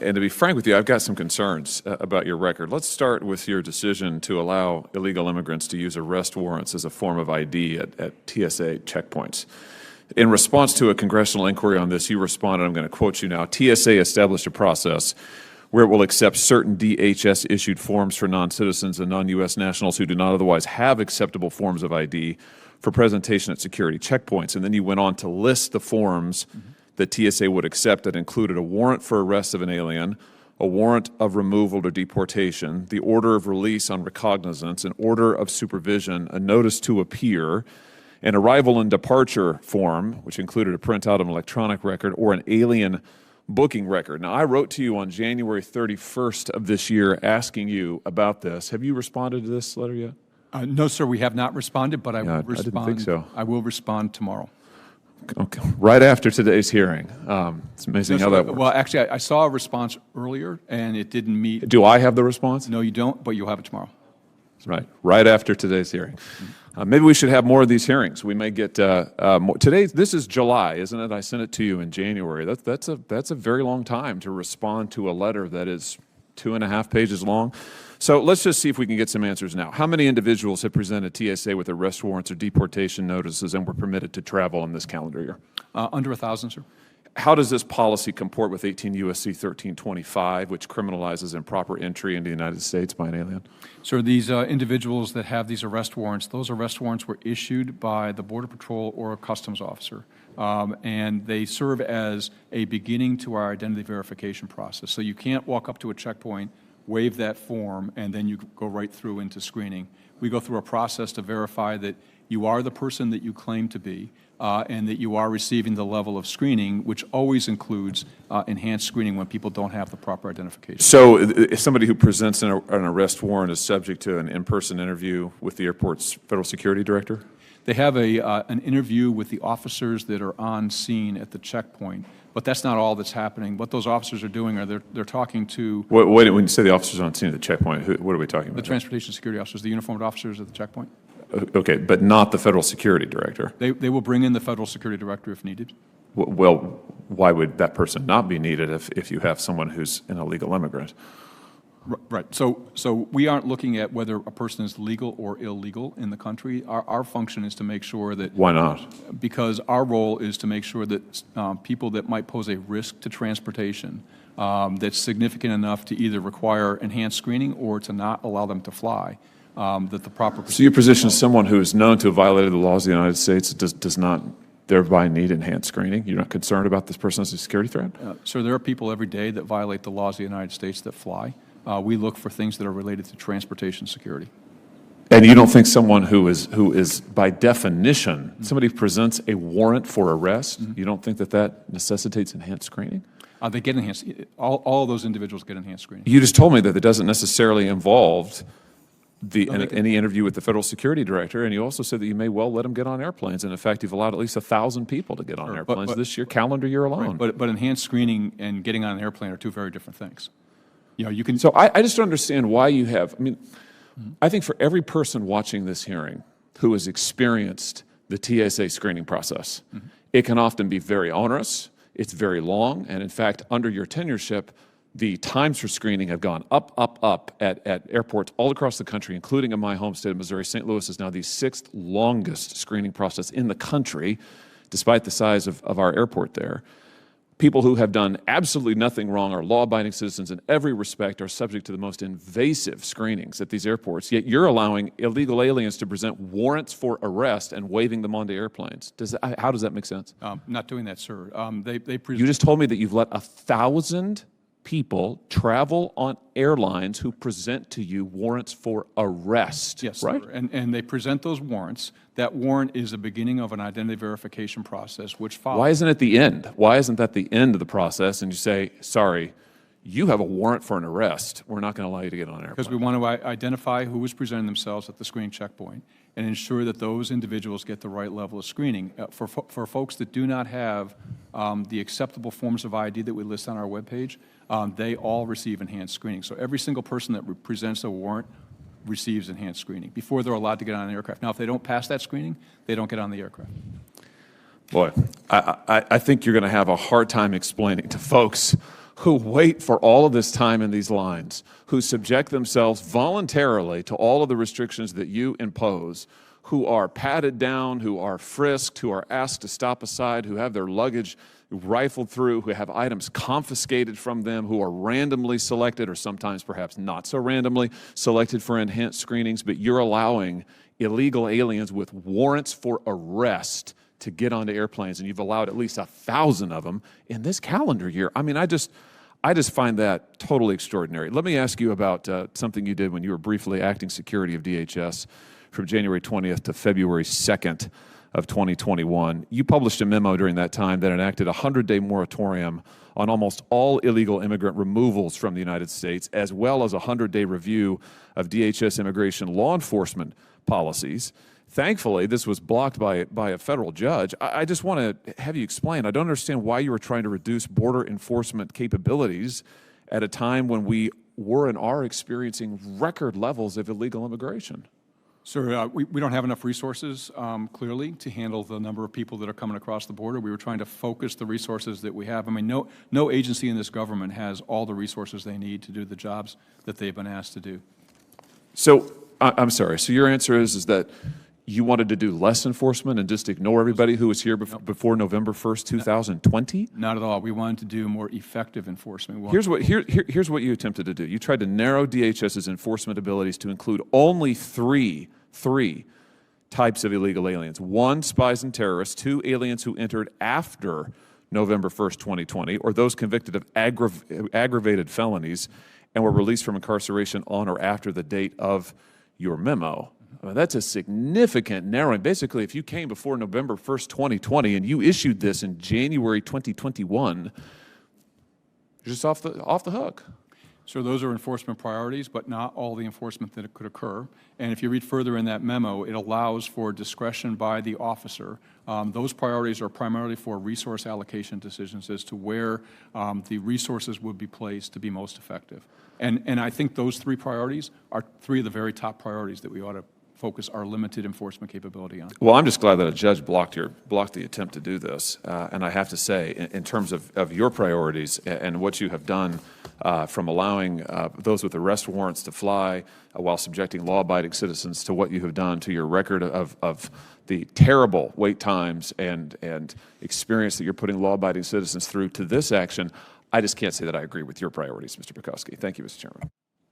And to be frank with you, I've got some concerns about your record. Let's start with your decision to allow illegal immigrants to use arrest warrants as a form of ID at TSA checkpoints. In response to a congressional inquiry on this, you responded, I'm going to quote you now, TSA established a process where it will accept certain DHS-issued forms for non-citizens and non-U.S. nationals who do not otherwise have acceptable forms of ID for presentation at security checkpoints. And then you went on to list the forms that TSA would accept that included a warrant for arrest of an alien, a warrant of removal or deportation, the order of release on recognizance, an order of supervision, a notice to appear, an arrival and departure form, which included a printout of an electronic record, or an alien booking record. Now, I wrote to you on January 31st of this year asking you about this. Have you responded to this letter yet? No, sir, we have not responded, but I will respond. I didn't think so. I will respond tomorrow. Okay. Right after today's hearing. It's amazing how that works. Well, actually, I saw a response earlier, and it didn't meet. Do I have the response? No, you don't, but you'll have it tomorrow. Right after today's hearing. Maybe we should have more of these hearings. We may get more. This is July, isn't it? I sent it to you in January. That's a very long time to respond to a letter that is 2.5 pages long. So let's just see if we can get some answers now. How many individuals have presented TSA with arrest warrants or deportation notices and were permitted to travel in this calendar year? Under 1,000, sir. How does this policy comport with 18 U.S.C. 1325, which criminalizes improper entry into the United States by an alien? Sir, these individuals that have these arrest warrants, those arrest warrants were issued by the Border Patrol or a customs officer, and they serve as a beginning to our identity verification process. So you can't walk up to a checkpoint, wave that form, and then you go right through into screening. We go through a process to verify that you are the person that you claim to be, and that you are receiving the level of screening, which always includes enhanced screening when people don't have the proper identification. So if somebody who presents an arrest warrant is subject to an in-person interview with the airport's federal security director? They have an interview with the officers that are on scene at the checkpoint, but that's not all that's happening. What those officers are doing are they're talking to... When you say the officers on scene at the checkpoint, what are we talking about? The transportation security officers, the uniformed officers at the checkpoint. Okay, but not the federal security director. They will bring in the federal security director if needed. Well, why would that person not be needed if you have someone who's an illegal immigrant? Right. So we aren't looking at whether a person is legal or illegal in the country. Our function is to make sure that... Why not? Because our role is to make sure that people that might pose a risk to transportation that's significant enough to either require enhanced screening or to not allow them to fly, that the proper... So your position is someone who is known to have violated the laws of the United States does not thereby need enhanced screening? You're not concerned about this person as a security threat? Sir, there are people every day that violate the laws of the United States that fly. We look for things that are related to transportation security. And you don't think someone who is by definition, somebody who presents a warrant for arrest, you don't think that necessitates enhanced screening? They get enhanced. All of those individuals get enhanced screening. You just told me that it doesn't necessarily involve any interview with the federal security director, and you also said that you may well let them get on airplanes. And in fact, you've allowed at least 1,000 people to get on airplanes this year, calendar year alone. Right, but enhanced screening and getting on an airplane are two very different things. You know, you can. So I just don't understand why you have. I mean, I think for every person watching this hearing who has experienced the TSA screenning process, it can often be very onerous. It's very long, and in fact, under your tenureship, the times for screening have gone up at airports all across the country, including in my home state of Missouri. St. Louis is now the 6th longest screening process in the country, despite the size of our airport there. People who have done absolutely nothing wrong are law-abiding citizens in every respect, are subject to the most invasive screenings at these airports, yet you're allowing illegal aliens to present warrants for arrest and waving them onto airplanes. How does that make sense? Not doing that, sir. You just told me that you've let 1,000 people travel on airlines who present to you warrants for arrest. Yes, right? Sir. And they present those warrants. That warrant is the beginning of an identity verification process, which follows. Why isn't it the end? Why isn't that the end of the process? And you say, sorry, you have a warrant for an arrest. We're not going to allow you to get on an airplane. Because we want to identify who is presenting themselves at the screening checkpoint and ensure that those individuals get the right level of screening. For folks that do not have the acceptable forms of ID that we list on our webpage, they all receive enhanced screening. So every single person that presents a warrant receives enhanced screening before they're allowed to get on an aircraft. Now, if they don't pass that screening, they don't get on the aircraft. Boy, I think you're going to have a hard time explaining to folks who wait for all of this time in these lines, who subject themselves voluntarily to all of the restrictions that you impose, who are patted down, who are frisked, who are asked to stop aside, who have their luggage rifled through, who have items confiscated from them, who are randomly selected or sometimes perhaps not so randomly selected for enhanced screenings, but you're allowing illegal aliens with warrants for arrest to get onto airplanes, and you've allowed at least 1,000 of them in this calendar year. I mean, I just find that totally extraordinary. Let me ask you about something you did when you were briefly acting security of DHS from January 20th to February 2nd of 2021. You published a memo during that time that enacted a 100-day moratorium on almost all illegal immigrant removals from the United States, as well as a 100-day review of DHS immigration law enforcement policies. Thankfully, this was blocked by a federal judge. I just want to have you explain. I don't understand why you were trying to reduce border enforcement capabilities at a time when we were and are experiencing record levels of illegal immigration. Sir, we don't have enough resources, clearly, to handle the number of people that are coming across the border. We were trying to focus the resources that we have. I mean, no agency in this government has all the resources they need to do the jobs that they've been asked to do. So, I'm sorry. So your answer is that you wanted to do less enforcement and just ignore everybody who was here before November 1st, 2020? Not at all. We wanted to do more effective enforcement. Here's what you attempted to do. You tried to narrow DHS's enforcement abilities to include only three types of illegal aliens. One, spies and terrorists. Two, aliens who entered after November 1st, 2020, or those convicted of aggravated felonies and were released from incarceration on or after the date of your memo. That's a significant narrowing. Basically, if you came before November 1st, 2020, and you issued this in January 2021, you're just off the hook. So those are enforcement priorities, but not all the enforcement that could occur. And if you read further in that memo, it allows for discretion by the officer. Those priorities are primarily for resource allocation decisions as to where the resources would be placed to be most effective. And I think those three priorities are three of the very top priorities that we ought to focus our limited enforcement capability on. Well, I'm just glad that a judge blocked the attempt to do this. And I have to say, in terms of your priorities and what you have done, from allowing those with arrest warrants to fly while subjecting law-abiding citizens to what you have done, to your record of the terrible wait times and experience that you're putting law-abiding citizens through, to this action, I just can't say that I agree with your priorities, Mr. Bukowski. Thank you, Mr. Chairman.